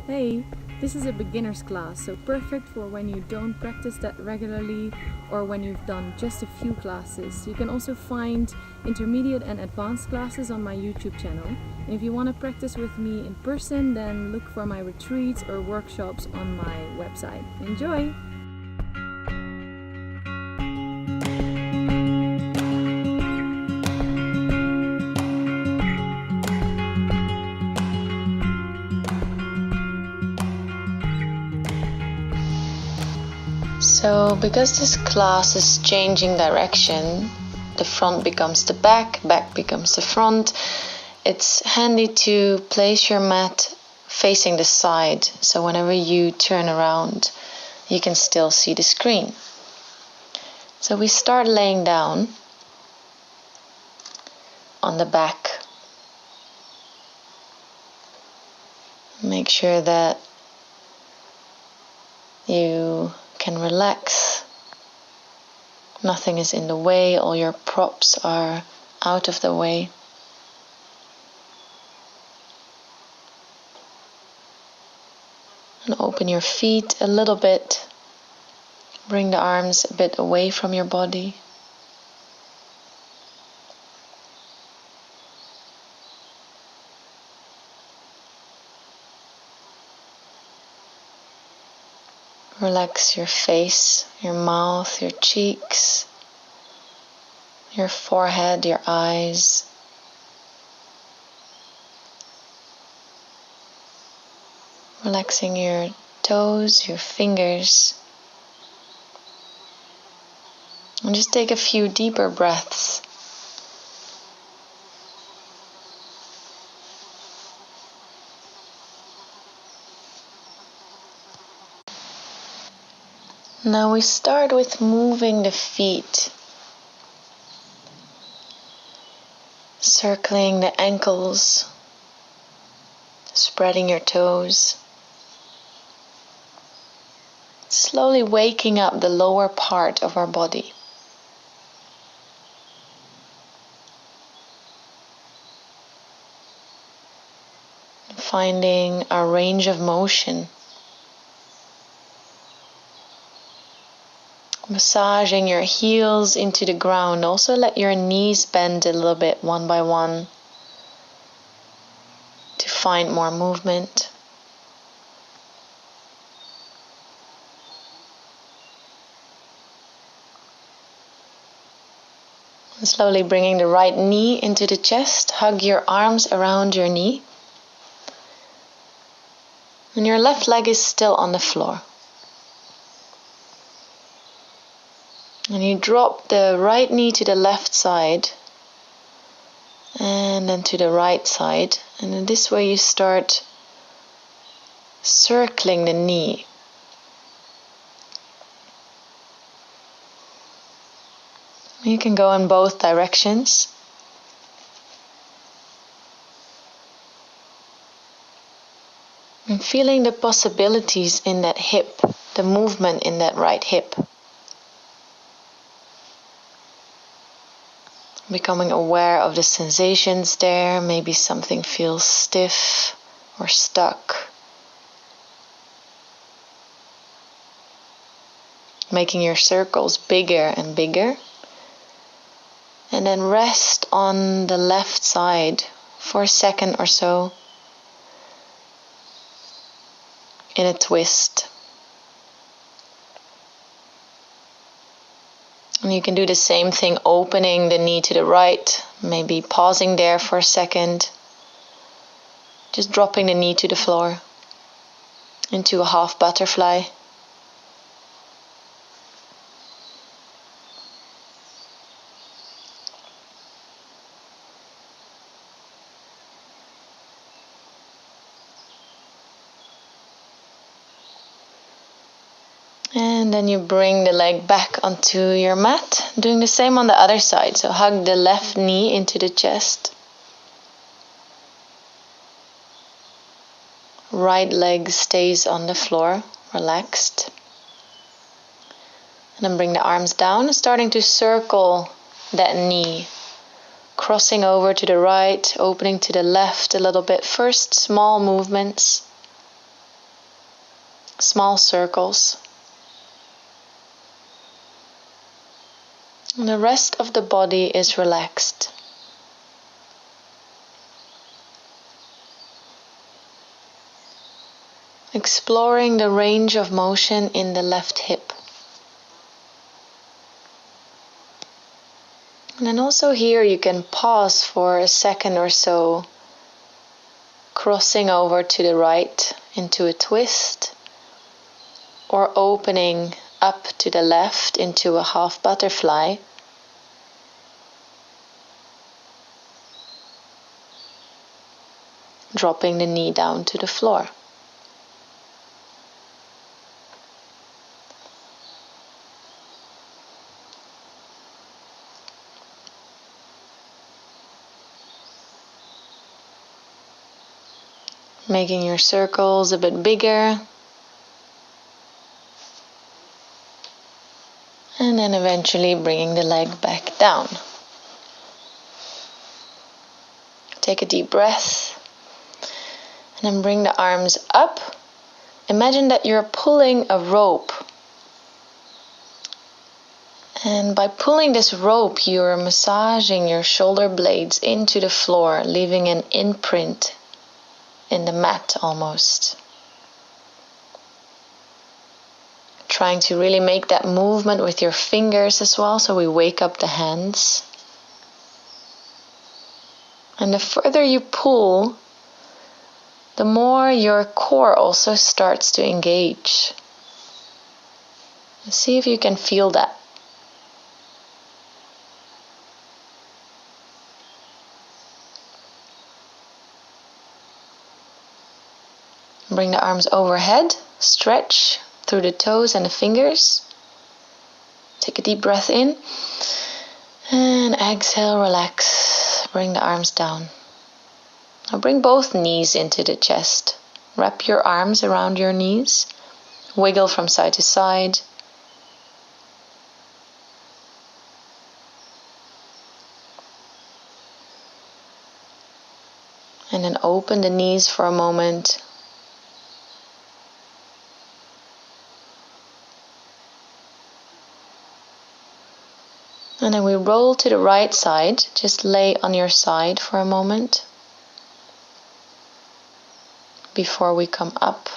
Hey, this is a beginner's class, so perfect for when you don't practice that regularly or when you've done just a few classes. You can also find intermediate and advanced classes on my YouTube channel. And if you want to practice with me in person, then look for my retreats or workshops on my website. Enjoy! So, because this class is changing direction, the front becomes the back, back becomes the front, it's handy to place your mat facing the side, so whenever you turn around, you can still see the screen. So we start laying down on the back. Make sure that you can relax. Nothing is in the way, all your props are out of the way. And open your feet a little bit. Bring the arms a bit away from your body. Relax your face, your mouth, your cheeks, your forehead, your eyes. Relaxing your toes, your fingers. And just take a few deeper breaths. Now we start with moving the feet, circling the ankles, spreading your toes, slowly waking up the lower part of our body. Finding our range of motion. Massaging your heels into the ground. Also let your knees bend a little bit one by one to find more movement. And slowly bringing the right knee into the chest. Hug your arms around your knee. And your left leg is still on the floor. And you drop the right knee to the left side and then to the right side. And in this way you start circling the knee. You can go in both directions. And feeling the possibilities in that hip, the movement in that right hip. Becoming aware of the sensations there. Maybe something feels stiff or stuck. Making your circles bigger and bigger. And then rest on the left side for a second or so in a twist. And you can do the same thing, opening the knee to the right, maybe pausing there for a second, just dropping the knee to the floor into a half butterfly. And then you bring the leg back onto your mat, doing the same on the other side. So hug the left knee into the chest. Right leg stays on the floor, relaxed. And then bring the arms down, starting to circle that knee. Crossing over to the right, opening to the left a little bit. First, small movements. small circles. And the rest of the body is relaxed. Exploring the range of motion in the left hip. And then also here you can pause for a second or so, crossing over to the right into a twist, or opening up to the left into a half butterfly. Dropping the knee down to the floor. Making your circles a bit bigger. And then eventually bringing the leg back down. Take a deep breath. And then bring the arms up. Imagine that you're pulling a rope. And by pulling this rope, you're massaging your shoulder blades into the floor, leaving an imprint in the mat almost. Trying to really make that movement with your fingers as well, so we wake up the hands. And the further you pull, the more your core also starts to engage. See if you can feel that. Bring the arms overhead, stretch through the toes and the fingers. Take a deep breath in and exhale, relax. Bring the arms down. Now bring both knees into the chest. Wrap your arms around your knees. Wiggle from side to side. And then open the knees for a moment. And then we roll to the right side. Just lay on your side for a moment before we come up.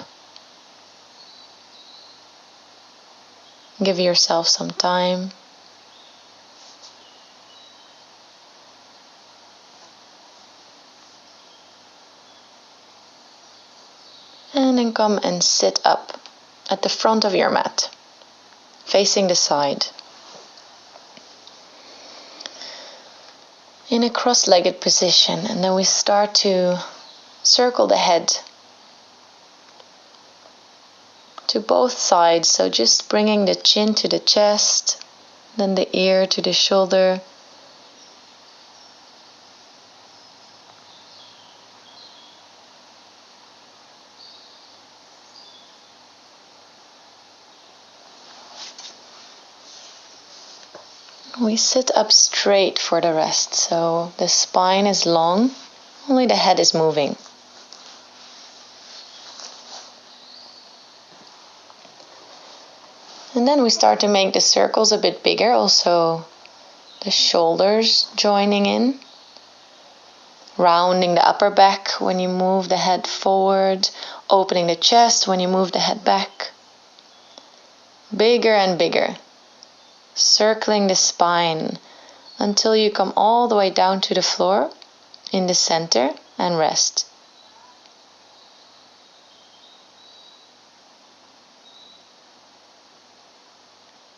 Give yourself some time. And then come and sit up at the front of your mat, facing the side. In a cross-legged position, and then we start to circle the head to both sides, so just bringing the chin to the chest, then the ear to the shoulder. We sit up straight for the rest, so the spine is long, only the head is moving. And then we start to make the circles a bit bigger, also the shoulders joining in. Rounding the upper back when you move the head forward, opening the chest when you move the head back. Bigger and bigger. Circling the spine until you come all the way down to the floor in the center and rest.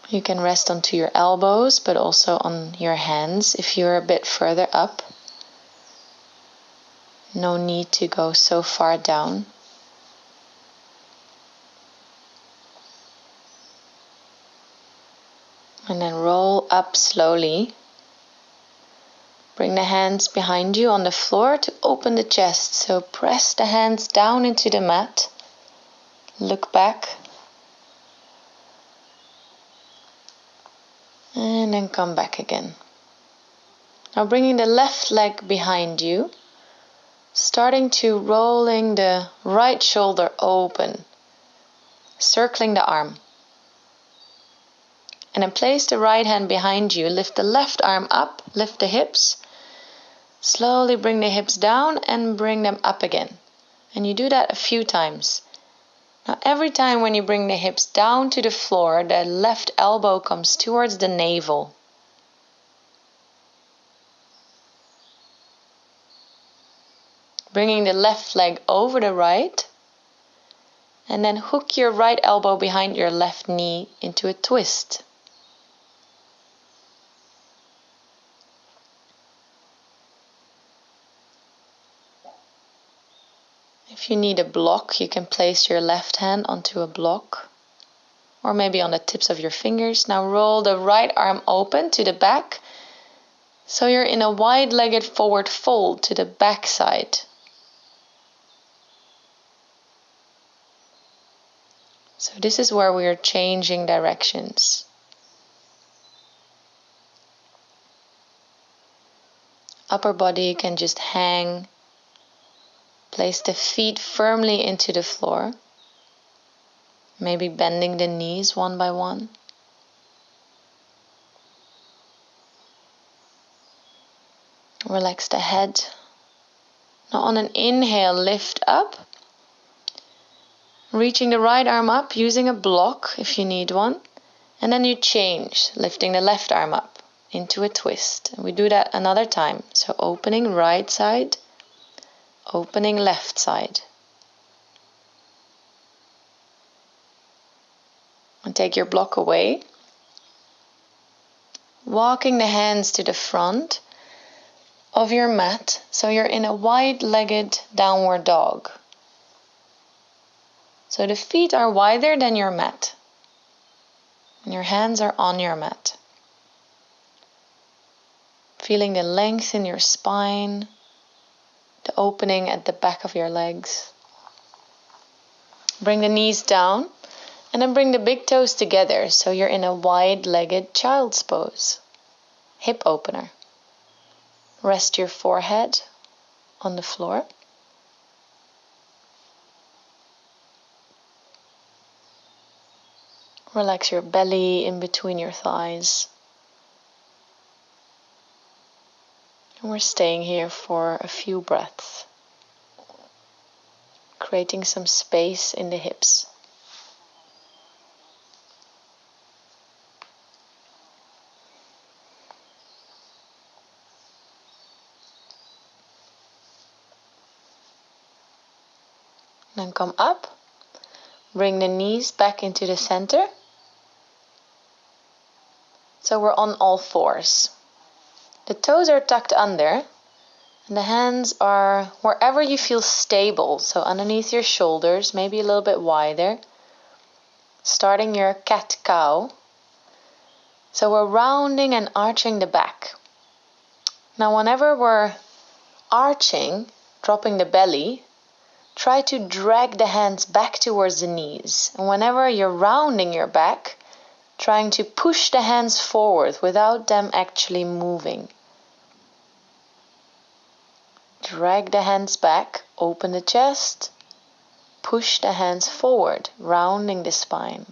You can rest onto your elbows, but also on your hands if you're a bit further up. No need to go so far down. And then roll up slowly. Bring the hands behind you on the floor to open the chest. So press the hands down into the mat. Look back. And then come back again. Now bringing the left leg behind you. Starting to rolling the right shoulder open. circling the arm. And then place the right hand behind you, lift the left arm up, lift the hips, slowly bring the hips down and bring them up again. And you do that a few times. Now every time when you bring the hips down to the floor, the left elbow comes towards the navel. Bringing the left leg over the right, and then hook your right elbow behind your left knee into a twist. If you need a block, you can place your left hand onto a block, or maybe on the tips of your fingers. Now roll the right arm open to the back, so you're in a wide-legged forward fold to the back side. So this is where we are changing directions. Upper body can just hang. Place the feet firmly into the floor, maybe bending the knees one by one. Relax the head. Now on an inhale, lift up, reaching the right arm up, using a block if you need one, and then you change, lifting the left arm up into a twist. And we do that another time. So opening right side, opening left side. And take your block away. Walking the hands to the front of your mat, so you're in a wide-legged downward dog. So the feet are wider than your mat, and your hands are on your mat. Feeling the length in your spine, the opening at the back of your legs. Bring the knees down, and then bring the big toes together, so you're in a wide-legged child's pose. Hip opener. Rest your forehead on the floor. Relax your belly in between your thighs. And we're staying here for a few breaths, creating some space in the hips. Then come up, bring the knees back into the center. So we're on all fours. The toes are tucked under, and the hands are wherever you feel stable. So underneath your shoulders, maybe a little bit wider. Starting your cat-cow. So we're rounding and arching the back. Now whenever we're arching, dropping the belly, try to drag the hands back towards the knees. And whenever you're rounding your back, trying to push the hands forward without them actually moving. Drag the hands back, open the chest, push the hands forward, rounding the spine.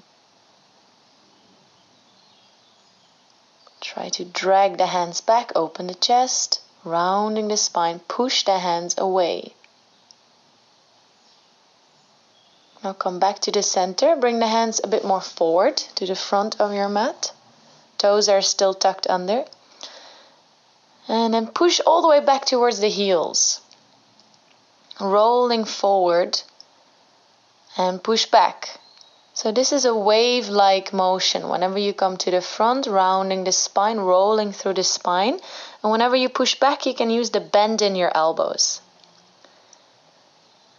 Try to drag the hands back, open the chest, rounding the spine, push the hands away. Now come back to the center, bring the hands a bit more forward to the front of your mat. Toes are still tucked under. And then push all the way back towards the heels. Rolling forward and push back. So this is a wave-like motion. Whenever you come to the front, rounding the spine, rolling through the spine. And whenever you push back, you can use the bend in your elbows.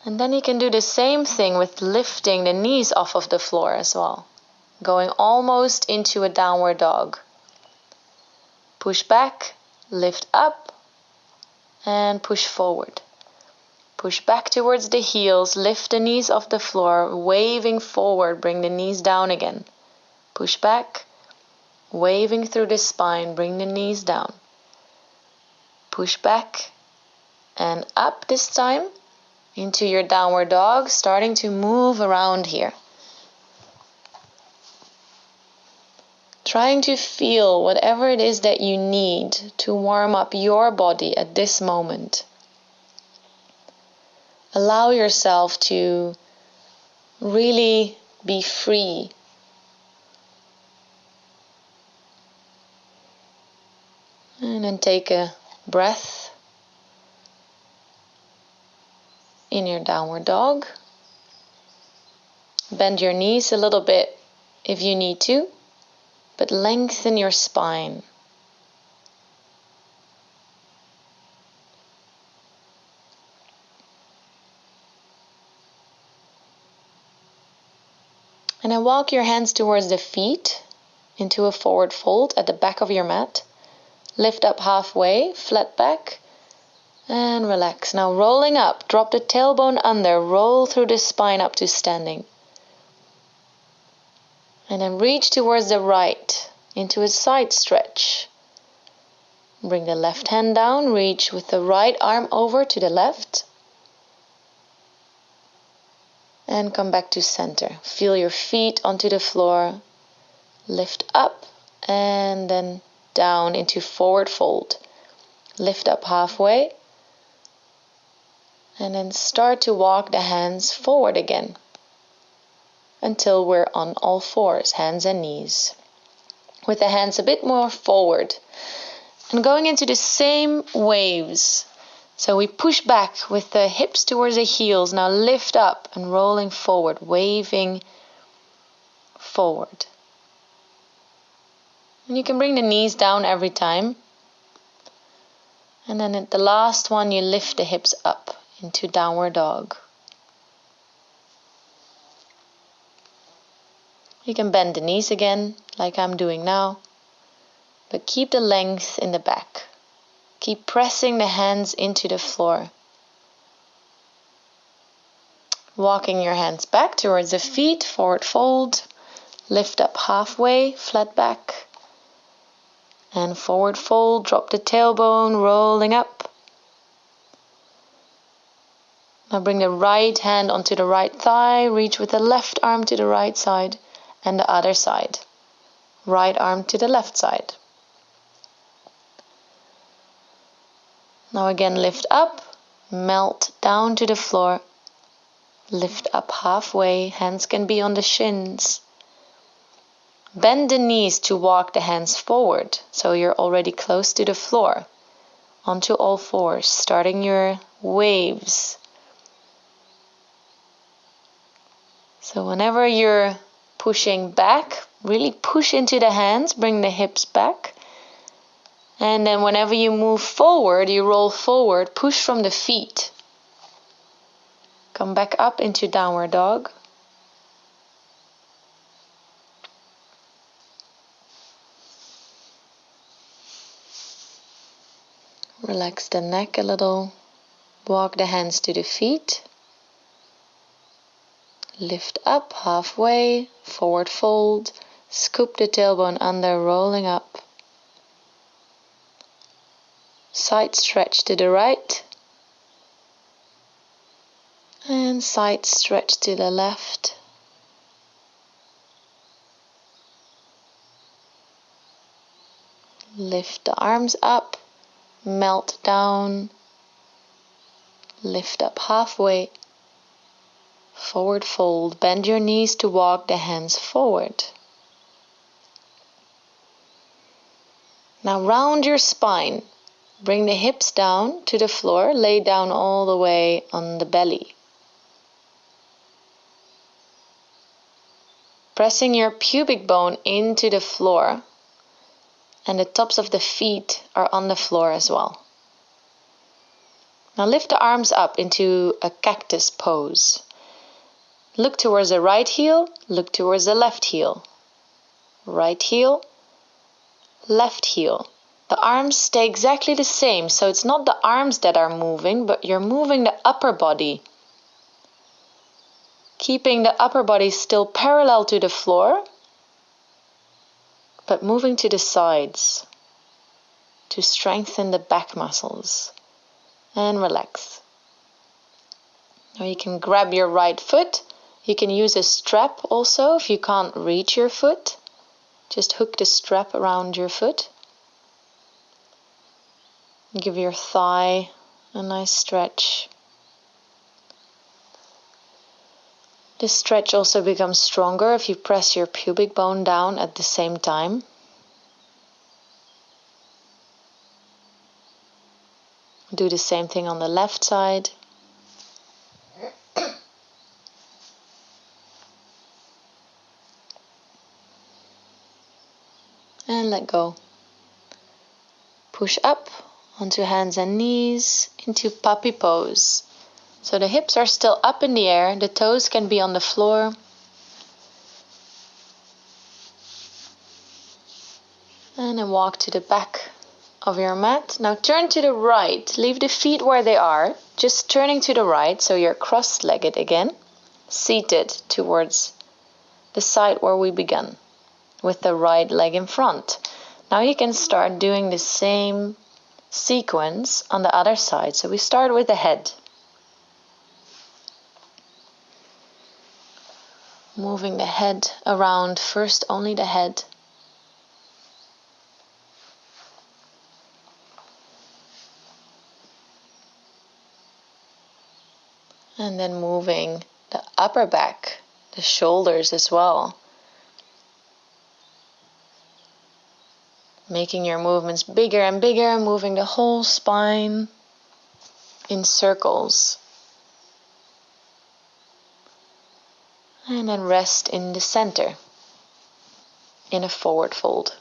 And then you can do the same thing with lifting the knees off of the floor as well. Going almost into a downward dog. Push back, lift up, and push forward. Push back towards the heels, lift the knees off the floor, waving forward, bring the knees down again. Push back, waving through the spine, bring the knees down. Push back and up this time. Into your downward dog, starting to move around here. Trying to feel whatever it is that you need to warm up your body at this moment. Allow yourself to really be free. And then take a breath in your downward dog. Bend your knees a little bit if you need to, but lengthen your spine. And then walk your hands towards the feet into a forward fold at the back of your mat. Lift up halfway, flat back, and relax. Now rolling up, drop the tailbone under, roll through the spine up to standing. And then reach towards the right into a side stretch. Bring the left hand down, reach with the right arm over to the left. And come back to center. Feel your feet onto the floor. Lift up and then down into forward fold. Lift up halfway. And then start to walk the hands forward again. Until we're on all fours, hands and knees. With the hands a bit more forward. And going into the same waves. So we push back with the hips towards the heels. Now lift up and rolling forward, waving forward. And you can bring the knees down every time. And then at the last one, you lift the hips up into downward dog. You can bend the knees again, like I'm doing now. But keep the length in the back. Keep pressing the hands into the floor. Walking your hands back towards the feet, forward fold. Lift up halfway, flat back. And forward fold, drop the tailbone, rolling up. Now bring the right hand onto the right thigh, reach with the left arm to the right side and the other side. Right arm to the left side. Now again lift up, melt down to the floor. Lift up halfway, hands can be on the shins. Bend the knees to walk the hands forward, so you're already close to the floor. Onto all fours, starting your waves. So whenever you're pushing back, really push into the hands, bring the hips back. And then whenever you move forward, you roll forward, push from the feet. Come back up into downward dog. Relax the neck a little. Walk the hands to the feet. Lift up halfway, forward fold. Scoop the tailbone under, rolling up. Side stretch to the right. And side stretch to the left. Lift the arms up, melt down, lift up halfway, forward fold, bend your knees to walk the hands forward. Now round your spine, bring the hips down to the floor, lay down all the way on the belly. Pressing your pubic bone into the floor. And the tops of the feet are on the floor as well. Now lift the arms up into a cactus pose. Look towards the right heel, look towards the left heel. Right heel, left heel. The arms stay exactly the same, so it's not the arms that are moving, but you're moving the upper body. Keeping the upper body still parallel to the floor, but moving to the sides to strengthen the back muscles. And relax. Now you can grab your right foot. You can use a strap also if you can't reach your foot. Just hook the strap around your foot. Give your thigh a nice stretch. This stretch also becomes stronger if you press your pubic bone down at the same time. Do the same thing on the left side. And let go. Push up onto hands and knees into puppy pose. So the hips are still up in the air, the toes can be on the floor. And then walk to the back of your mat. Now turn to the right. Leave the feet where they are, just turning to the right so you're cross-legged again, seated towards the side where we began, with the right leg in front. Now you can start doing the same sequence on the other side. So we start with the head. Moving the head around, first only the head. And then moving the upper back, the shoulders as well. Making your movements bigger and bigger, moving the whole spine in circles. And then rest in the center, in a forward fold.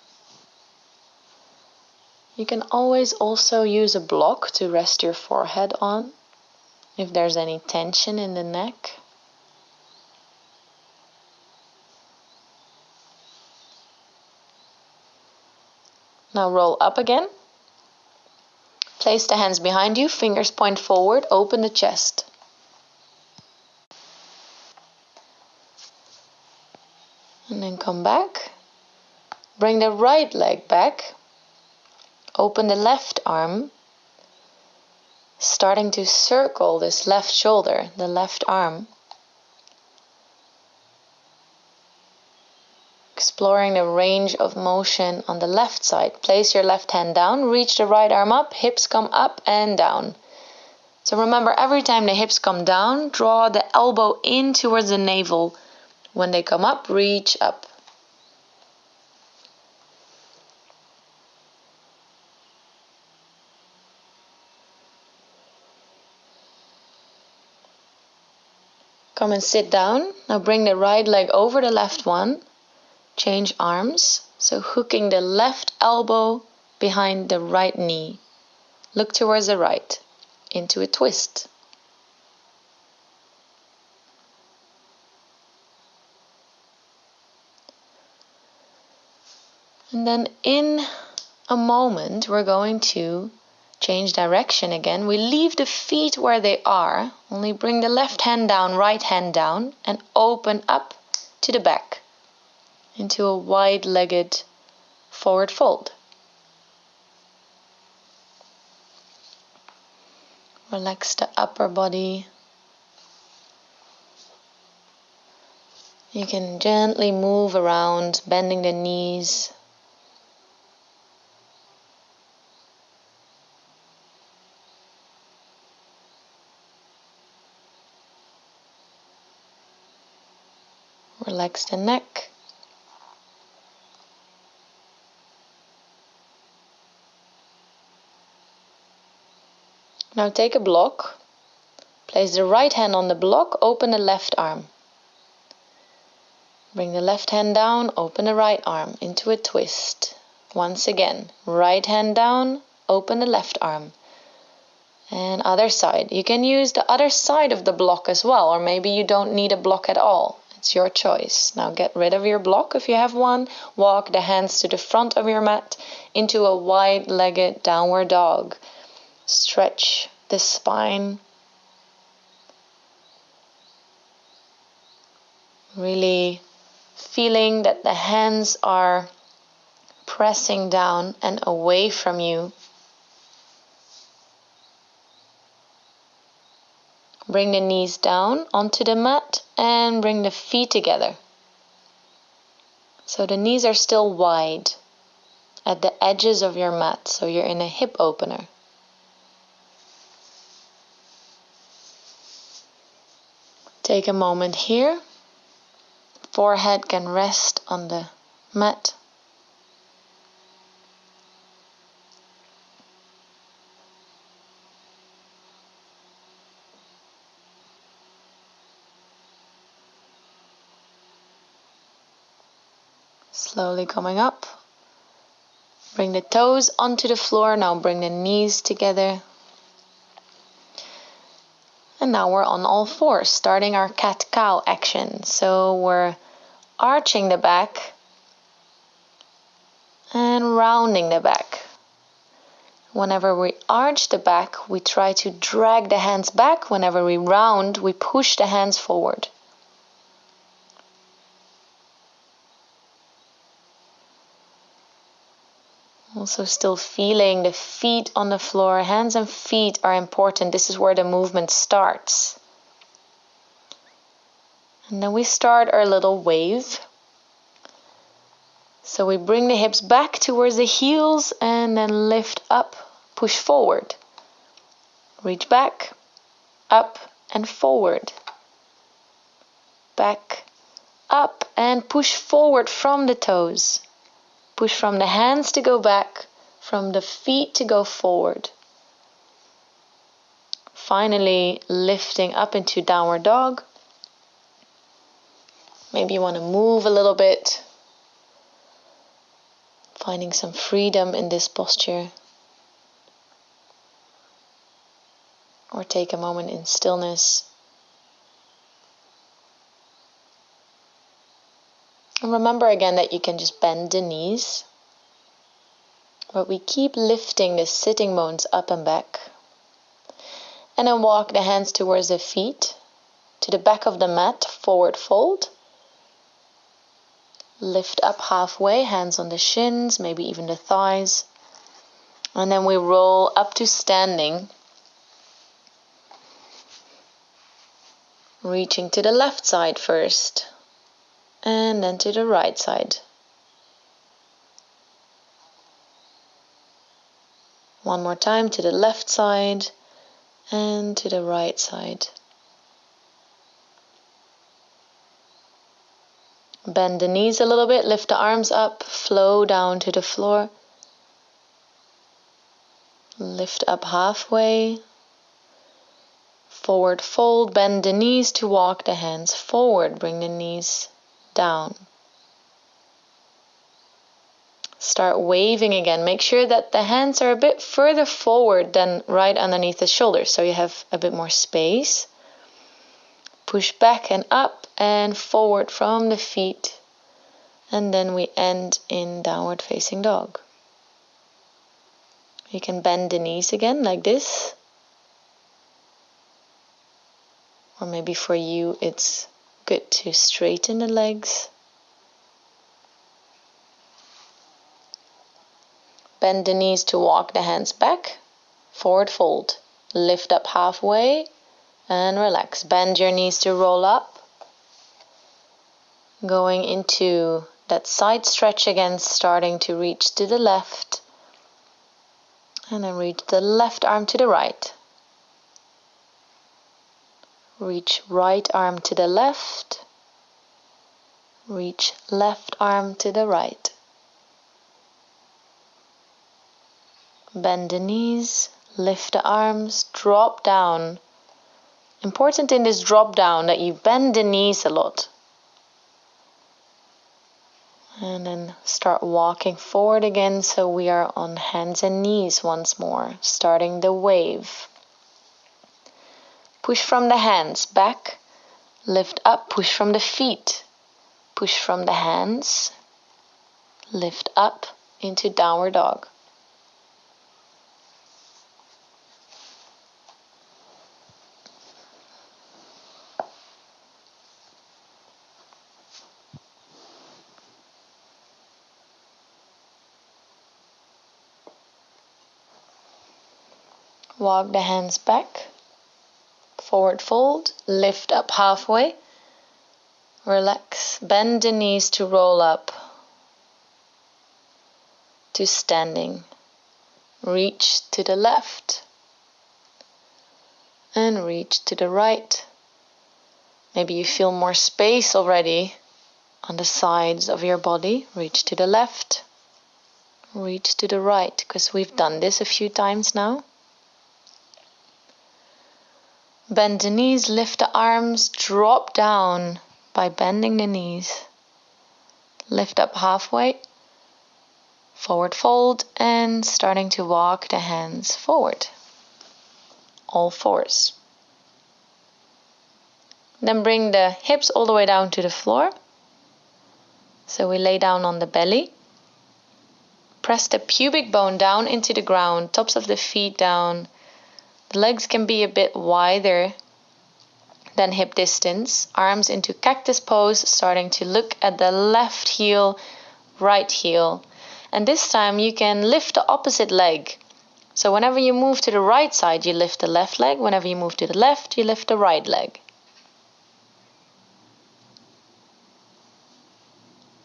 You can always also use a block to rest your forehead on, if there's any tension in the neck. Now roll up again. Place the hands behind you, fingers point forward, open the chest. And then come back. Bring the right leg back. Open the left arm. Starting to circle this left shoulder, the left arm. Exploring the range of motion on the left side. Place your left hand down, reach the right arm up, hips come up and down. So remember, every time the hips come down, draw the elbow in towards the navel. When they come up, reach up. Come and sit down. Now bring the right leg over the left one. Change arms, so hooking the left elbow behind the right knee. Look towards the right, into a twist. And then in a moment, we're going to change direction again. We leave the feet where they are, only bring the left hand down, right hand down, and open up to the back. Into a wide-legged forward fold. Relax the upper body. You can gently move around, bending the knees. Relax the neck. Now take a block, place the right hand on the block, open the left arm. Bring the left hand down, open the right arm into a twist. Once again, right hand down, open the left arm. And other side. You can use the other side of the block as well, or maybe you don't need a block at all. It's your choice. Now get rid of your block if you have one. Walk the hands to the front of your mat into a wide-legged downward dog. Stretch the spine. Really feeling that the hands are pressing down and away from you. Bring the knees down onto the mat and bring the feet together. So the knees are still wide at the edges of your mat, so you're in a hip opener. Take a moment here. Forehead can rest on the mat. Slowly coming up. Bring the toes onto the floor. Now bring the knees together. And now we're on all fours, starting our cat-cow action. So we're arching the back and rounding the back. Whenever we arch the back, we try to drag the hands back. Whenever we round, we push the hands forward. Also still feeling the feet on the floor. Hands and feet are important. This is where the movement starts. And then we start our little wave. So we bring the hips back towards the heels and then lift up, push forward. Reach back, up and forward. Back, up and push forward from the toes. Push from the hands to go back, from the feet to go forward. Finally, lifting up into downward dog. Maybe you want to move a little bit. Finding some freedom in this posture. Or take a moment in stillness. And remember again that you can just bend the knees. But we keep lifting the sitting bones up and back. And then walk the hands towards the feet, to the back of the mat, forward fold. Lift up halfway, hands on the shins, maybe even the thighs. And then we roll up to standing. Reaching to the left side first. And then to the right side. One more time to the left side and to the right side. Bend the knees a little bit, lift the arms up, flow down to the floor. Lift up halfway. Forward fold, bend the knees to walk the hands forward, bring the knees down. Start waving again. Make sure that the hands are a bit further forward than right underneath the shoulders, so you have a bit more space. Push back and up and forward from the feet. And then we end in downward facing dog. You can bend the knees again like this. Or maybe for you it's good to straighten the legs. Bend the knees to walk the hands back. Forward fold. Lift up halfway and relax. Bend your knees to roll up. Going into that side stretch again, starting to reach to the left. And then reach the left arm to the right. Reach right arm to the left. Reach left arm to the right. Bend the knees, lift the arms, drop down. Important in this drop down that you bend the knees a lot. And then start walking forward again, so we are on hands and knees once more, starting the wave. Push from the hands back, lift up, push from the feet, push from the hands, lift up into downward dog. Walk the hands back, forward fold, lift up halfway, relax, bend the knees to roll up, to standing. Reach to the left and reach to the right. Maybe you feel more space already on the sides of your body. Reach to the left, reach to the right, because we've done this a few times now. Bend the knees, lift the arms, drop down by bending the knees. Lift up halfway, forward fold, and starting to walk the hands forward. All fours. Then bring the hips all the way down to the floor. So we lay down on the belly. Press the pubic bone down into the ground, tops of the feet down. The legs can be a bit wider than hip distance. Arms into cactus pose, starting to look at the left heel, right heel. And this time you can lift the opposite leg. So whenever you move to the right side, you lift the left leg. Whenever you move to the left, you lift the right leg.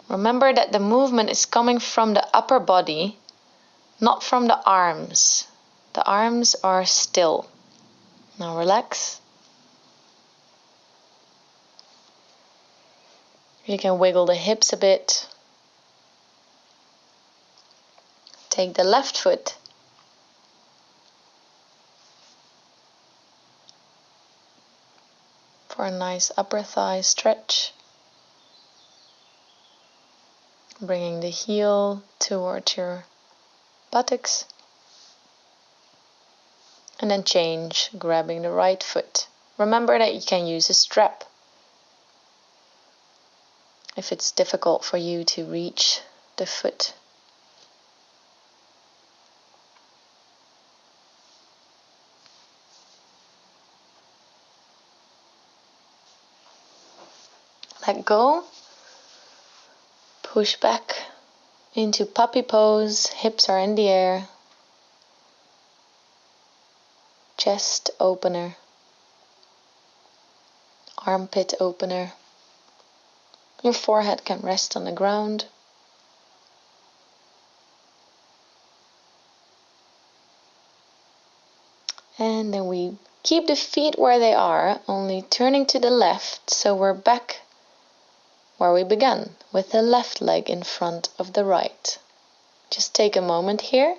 Remember that the movement is coming from the upper body, not from the arms. The arms are still. Now relax. You can wiggle the hips a bit. Take the left foot. For a nice upper thigh stretch. Bringing the heel towards your buttocks. And then change, grabbing the right foot. Remember that you can use a strap if it's difficult for you to reach the foot. Let go. Push back into puppy pose. Hips are in the air. Chest opener. Armpit opener. Your forehead can rest on the ground. And then we keep the feet where they are, only turning to the left, so we're back where we began, with the left leg in front of the right. Just take a moment here.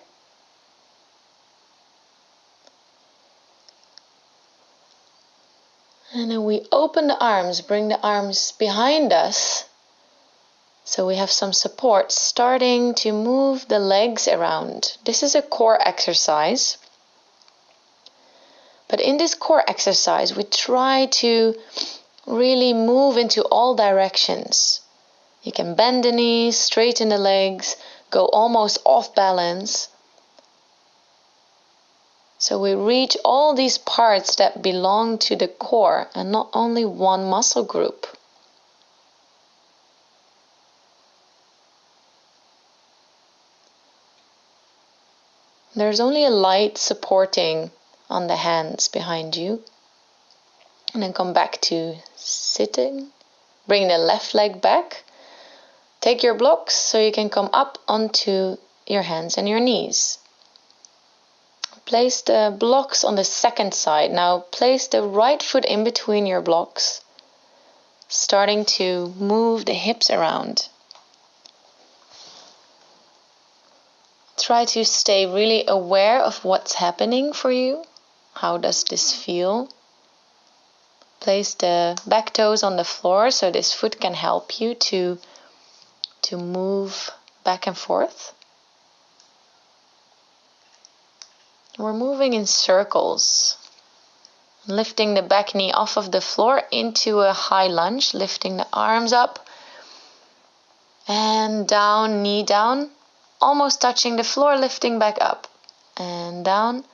And then we open the arms, bring the arms behind us, so we have some support, starting to move the legs around. This is a core exercise. But in this core exercise, we try to really move into all directions. You can bend the knees, straighten the legs, go almost off balance. So we reach all these parts that belong to the core and not only one muscle group. There's only a light supporting on the hands behind you. And then come back to sitting. Bring the left leg back. Take your blocks so you can come up onto your hands and your knees. Place the blocks on the second side. Now place the right foot in between your blocks, starting to move the hips around. Try to stay really aware of what's happening for you. How does this feel? Place the back toes on the floor so this foot can help you to move back and forth. We're moving in circles. Lifting the back knee off of the floor into a high lunge, lifting the arms up and down, knee down, almost touching the floor, lifting back up and down.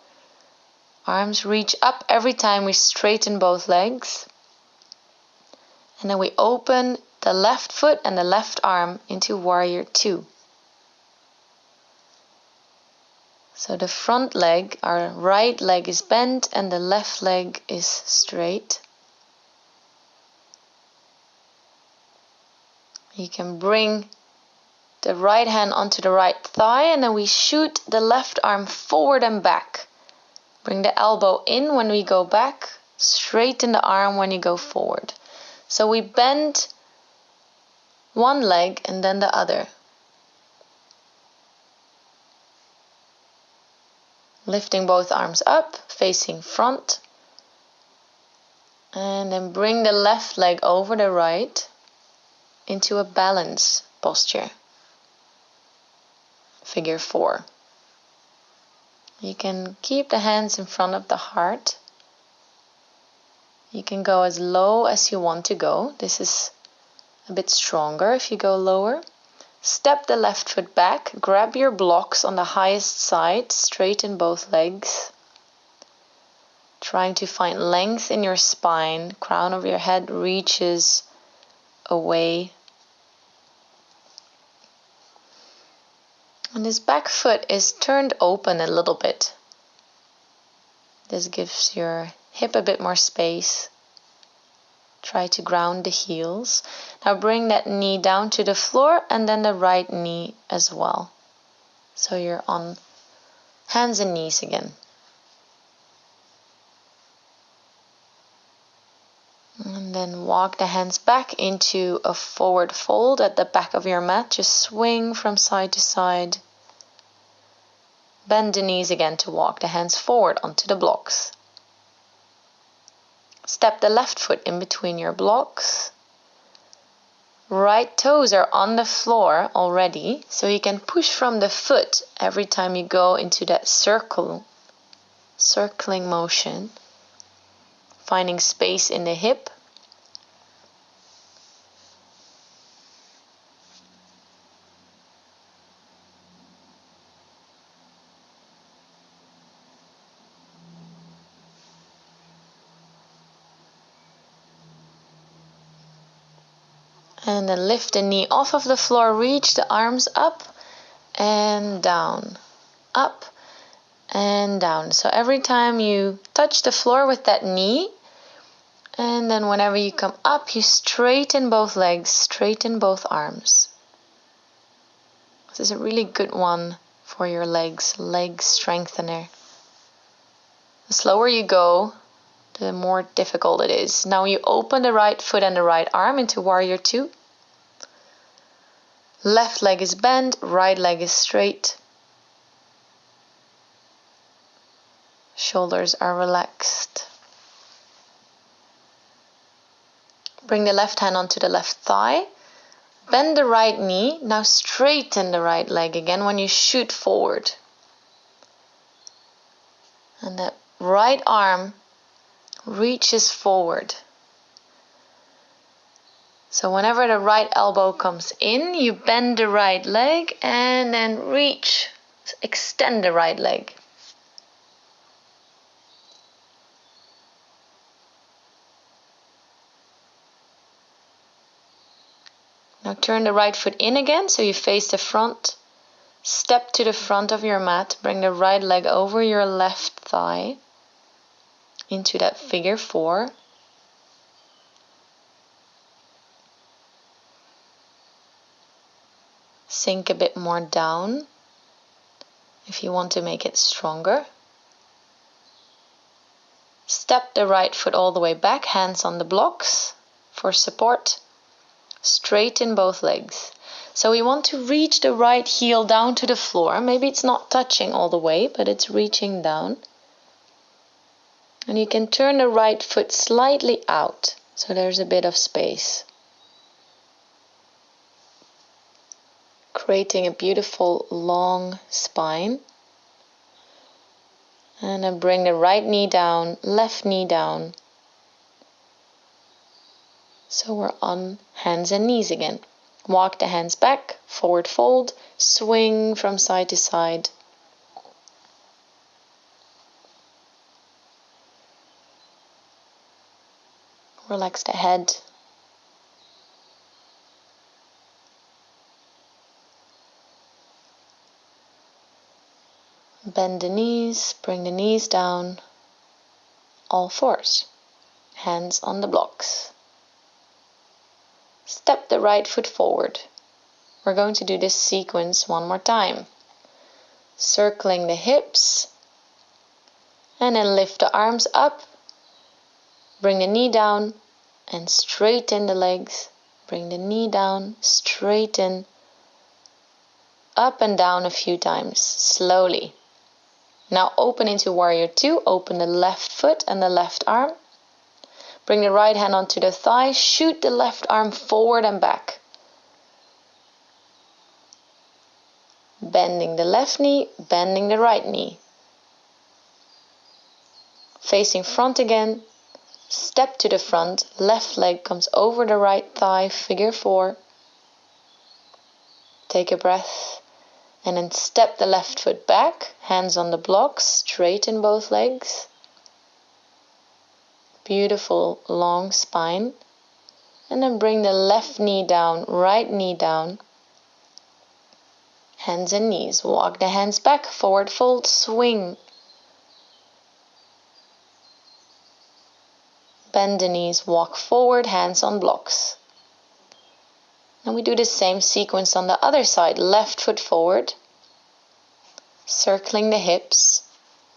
Arms reach up every time we straighten both legs. And then we open the left foot and the left arm into warrior two. So the front leg, our right leg is bent and the left leg is straight. You can bring the right hand onto the right thigh, and then we shoot the left arm forward and back. Bring the elbow in when we go back, straighten the arm when you go forward. So we bend one leg and then the other. Lifting both arms up, facing front. And then bring the left leg over the right into a balance posture. Figure 4. You can keep the hands in front of the heart. You can go as low as you want to go. This is a bit stronger if you go lower. Step the left foot back, grab your blocks on the highest side, straighten both legs. Trying to find length in your spine, crown of your head reaches away. And this back foot is turned open a little bit. This gives your hip a bit more space. Try to ground the heels. Now bring that knee down to the floor and then the right knee as well. So you're on hands and knees again. And then walk the hands back into a forward fold at the back of your mat. Just swing from side to side. Bend the knees again to walk the hands forward onto the blocks. Step the left foot in between your blocks. Right toes are on the floor already, so you can push from the foot every time you go into that circling motion. Finding space in the hip. And then lift the knee off of the floor, reach the arms up and down, up and down. So every time you touch the floor with that knee, and then whenever you come up, you straighten both legs, straighten both arms. This is a really good one for your legs, leg strengthener. The slower you go, the more difficult it is. Now you open the right foot and the right arm into warrior 2. Left leg is bent, right leg is straight. Shoulders are relaxed. Bring the left hand onto the left thigh. Bend the right knee. Now straighten the right leg again when you shoot forward. And that right arm reaches forward. So whenever the right elbow comes in, you bend the right leg and then reach, extend the right leg. Now turn the right foot in again, so you face the front. Step to the front of your mat, bring the right leg over your left thigh into that figure 4. Sink a bit more down if you want to make it stronger. Step the right foot all the way back, hands on the blocks for support. Straighten both legs. So we want to reach the right heel down to the floor. Maybe it's not touching all the way, but it's reaching down. And you can turn the right foot slightly out, so there's a bit of space. Creating a beautiful long spine. And then bring the right knee down, left knee down. So we're on hands and knees again. Walk the hands back, forward fold, swing from side to side. Relax the head. Bend the knees, bring the knees down, all fours, hands on the blocks. Step the right foot forward. We're going to do this sequence one more time. Circling the hips, and then lift the arms up, bring the knee down, and straighten the legs. Bring the knee down, straighten, up and down a few times, slowly. Now open into Warrior Two, open the left foot and the left arm. Bring the right hand onto the thigh, shoot the left arm forward and back. Bending the left knee, bending the right knee. Facing front again, step to the front, left leg comes over the right thigh, figure four. Take a breath, and then step the left foot back, hands on the blocks, straighten both legs. Beautiful long spine. And then bring the left knee down, right knee down. Hands and knees. Walk the hands back, forward fold, swing. Bend the knees, walk forward, hands on blocks. And we do the same sequence on the other side. Left foot forward, circling the hips.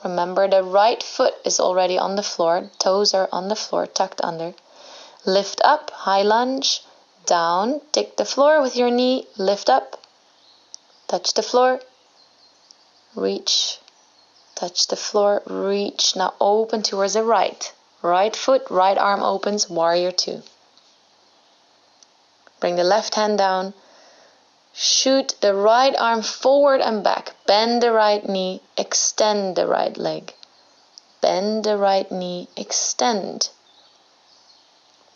Remember, the right foot is already on the floor, toes are on the floor, tucked under. Lift up, high lunge, down, take the floor with your knee, lift up, touch the floor, reach, touch the floor, reach. Now open towards the right. Right foot, right arm opens, Warrior Two. Bring the left hand down, shoot the right arm forward and back, bend the right knee, extend the right leg. Bend the right knee, extend.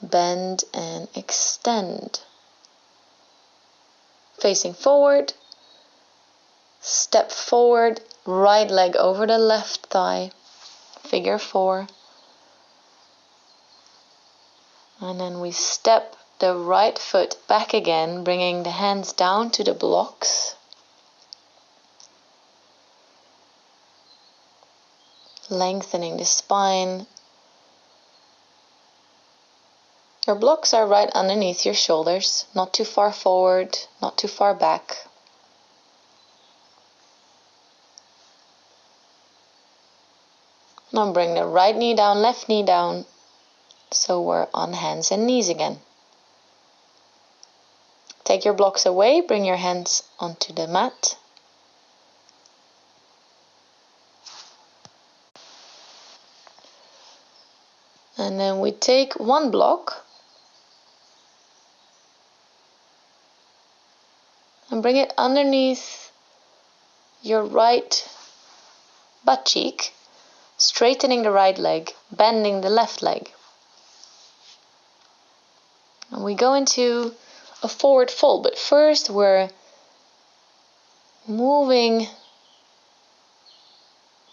Bend and extend. Facing forward, step forward, right leg over the left thigh, figure four. And then we step the right foot back again, bringing the hands down to the blocks. Lengthening the spine. Your blocks are right underneath your shoulders, not too far forward, not too far back. Now bring the right knee down, left knee down. So we're on hands and knees again. Take your blocks away, bring your hands onto the mat. And then we take one block and bring it underneath your right butt cheek, straightening the right leg, bending the left leg. And we go into a forward fold, but first we're moving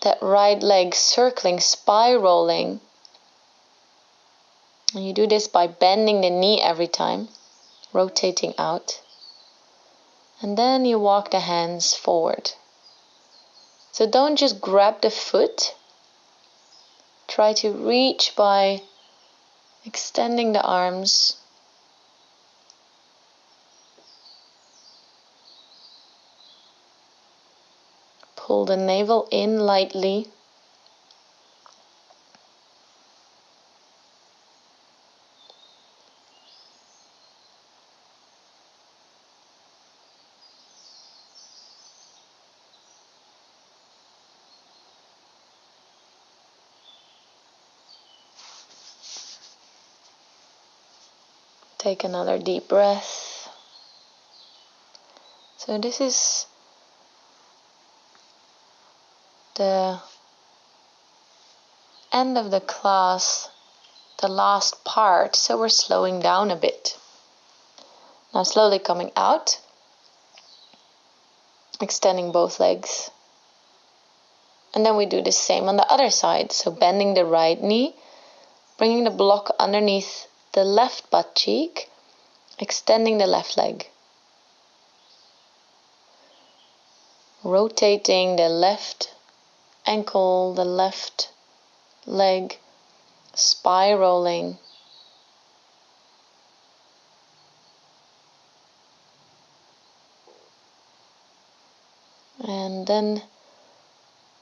that right leg, circling, spiraling. And you do this by bending the knee every time, rotating out. And then you walk the hands forward. So don't just grab the foot. Try to reach by extending the arms. Pull the navel in lightly. Take another deep breath. So this is the end of the class, the last part, so we're slowing down a bit. Now slowly coming out, extending both legs. And then we do the same on the other side, so bending the right knee, bringing the block underneath the left butt cheek, extending the left leg. Rotating the left ankle, the left leg, spiraling. And then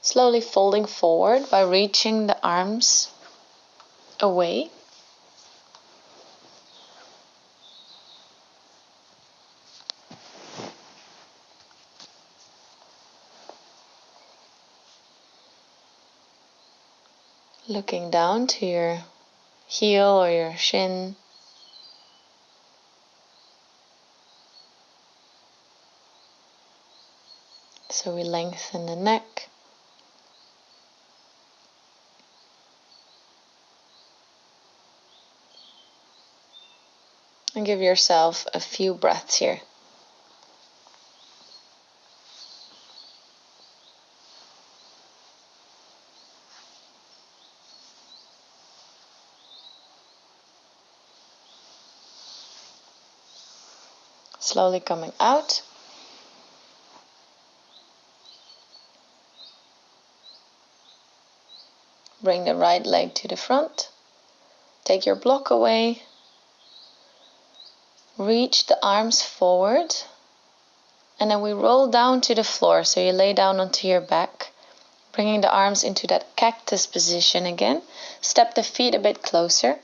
slowly folding forward by reaching the arms away. Looking down to your heel or your shin. So we lengthen the neck. And give yourself a few breaths here. Slowly coming out. Bring the right leg to the front. Take your block away. Reach the arms forward. And then we roll down to the floor. So you lay down onto your back. Bringing the arms into that cactus position again. Step the feet a bit closer.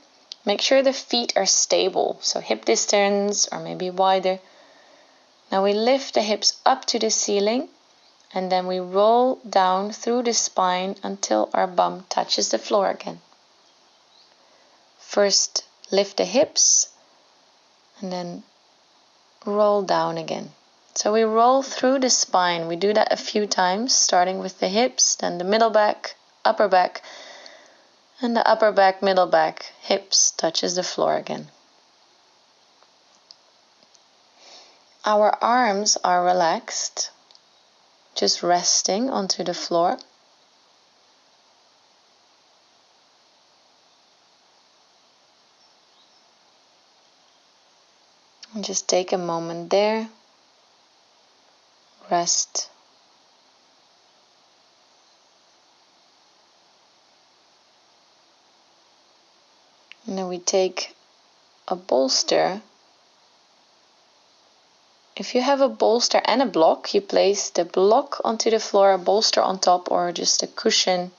Make sure the feet are stable. So hip distance or maybe wider. Now we lift the hips up to the ceiling and then we roll down through the spine until our bum touches the floor again. First lift the hips and then roll down again. So we roll through the spine. We do that a few times, starting with the hips, then the middle back, upper back, and the upper back, middle back, hips touches the floor again. Our arms are relaxed, just resting onto the floor. And just take a moment there, rest. And then we take a bolster. If you have a bolster and a block, you place the block onto the floor, a bolster on top, or just a cushion,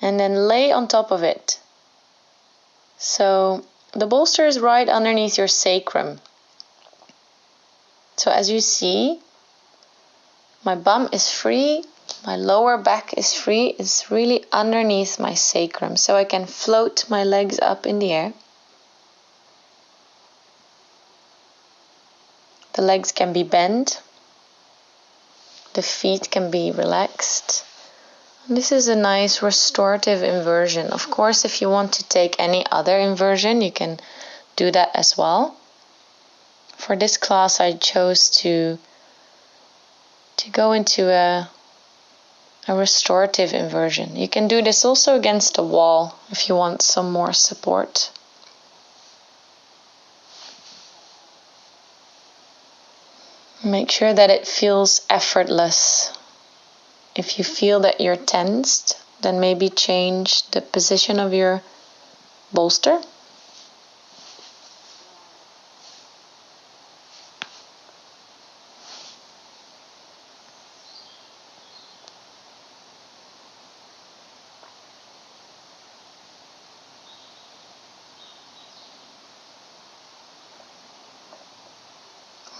and then lay on top of it. So the bolster is right underneath your sacrum. So as you see, my bum is free, my lower back is free, it's really underneath my sacrum, so I can float my legs up in the air. The legs can be bent, the feet can be relaxed. And this is a nice restorative inversion. Of course, if you want to take any other inversion, you can do that as well. For this class, I chose to go into a restorative inversion. You can do this also against a wall if you want some more support. Make sure that it feels effortless. If you feel that you're tensed, then maybe change the position of your bolster.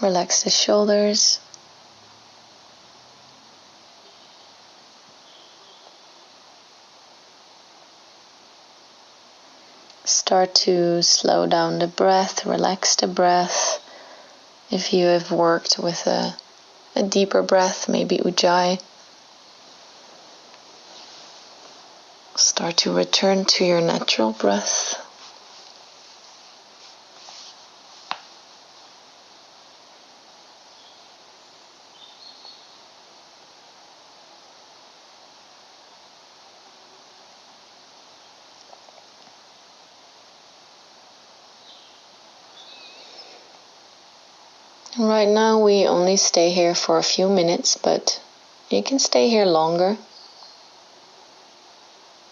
Relax the shoulders. Start to slow down the breath, relax the breath. If you have worked with a deeper breath, maybe ujjayi, start to return to your natural breath. Right now we only stay here for a few minutes, but you can stay here longer.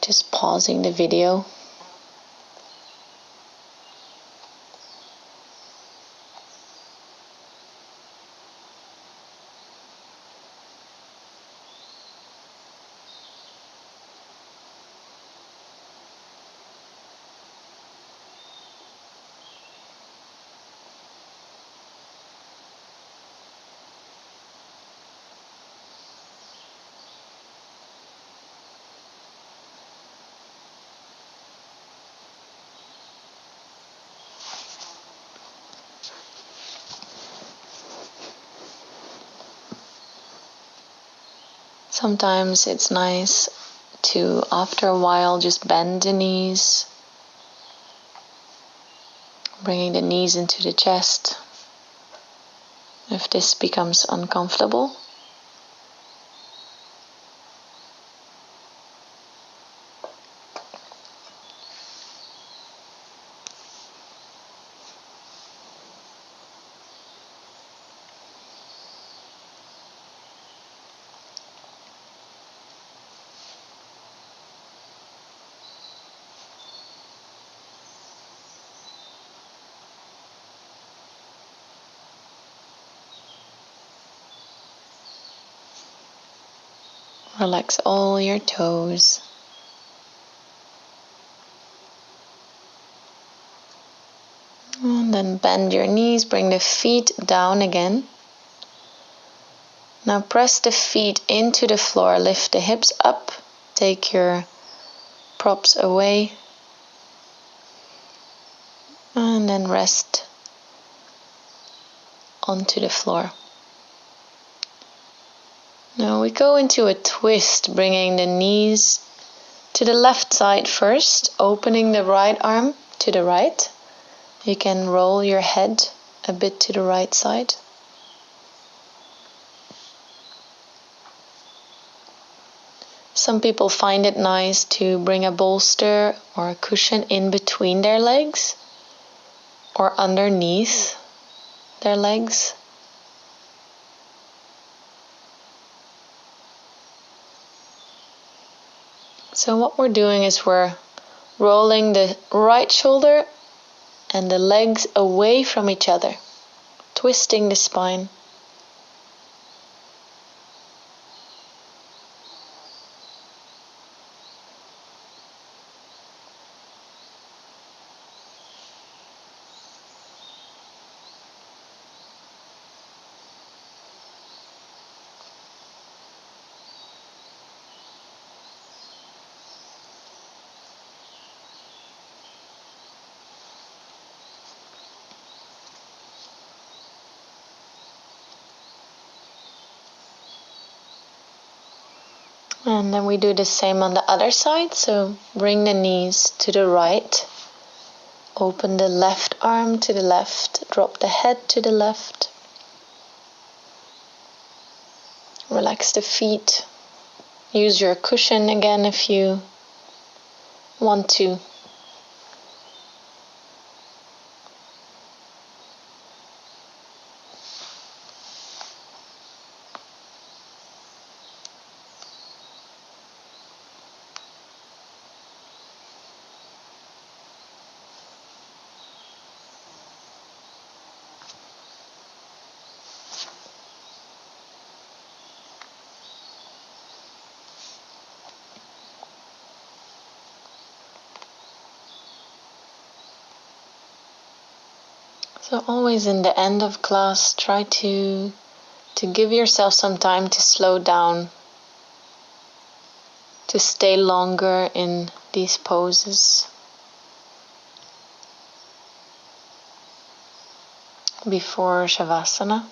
Just pausing the video. Sometimes it's nice to, after a while, just bend the knees, bringing the knees into the chest. If this becomes uncomfortable, relax all your toes. And then bend your knees, bring the feet down again. Now press the feet into the floor, lift the hips up, take your props away, and then rest onto the floor. Now we go into a twist, bringing the knees to the left side first, opening the right arm to the right. You can roll your head a bit to the right side. Some people find it nice to bring a bolster or a cushion in between their legs or underneath their legs. So what we're doing is we're rolling the right shoulder and the legs away from each other, twisting the spine. And then we do the same on the other side. So bring the knees to the right. Open the left arm to the left. Drop the head to the left. Relax the feet. Use your cushion again if you want to. So always in the end of class, try to give yourself some time to slow down, to stay longer in these poses before Shavasana.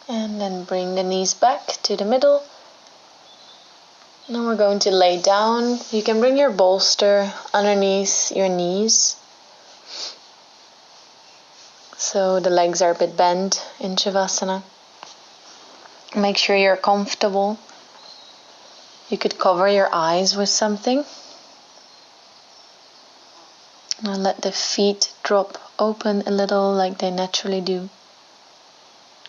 And then bring the knees back to the middle. Now we're going to lay down. You can bring your bolster underneath your knees, so the legs are a bit bent in Shavasana. Make sure you're comfortable. You could cover your eyes with something. Now let the feet drop open a little like they naturally do.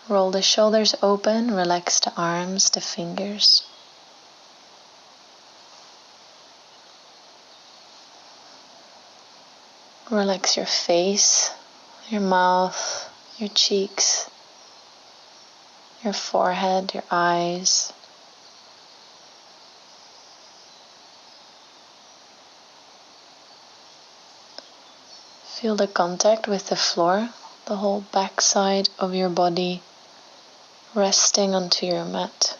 Roll the shoulders open, relax the arms, the fingers. Relax your face, your mouth, your cheeks, your forehead, your eyes. Feel the contact with the floor, the whole back side of your body resting onto your mat.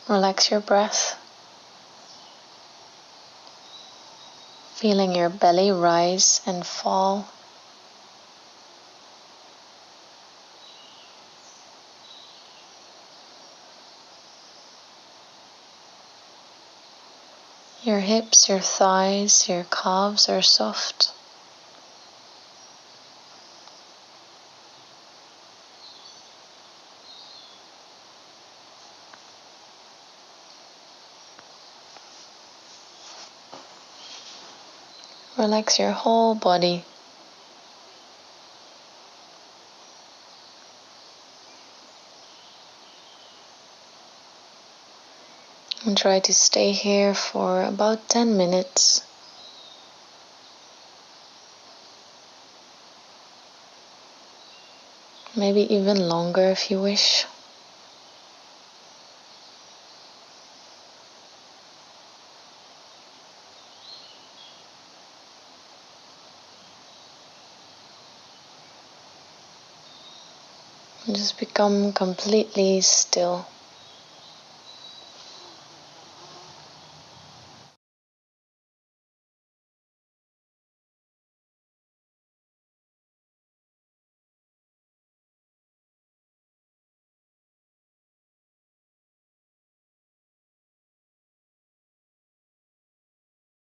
Relax your breath, feeling your belly rise and fall. Your hips, your thighs, your calves are soft. Relax your whole body. And try to stay here for about 10 minutes. Maybe even longer if you wish. And just become completely still.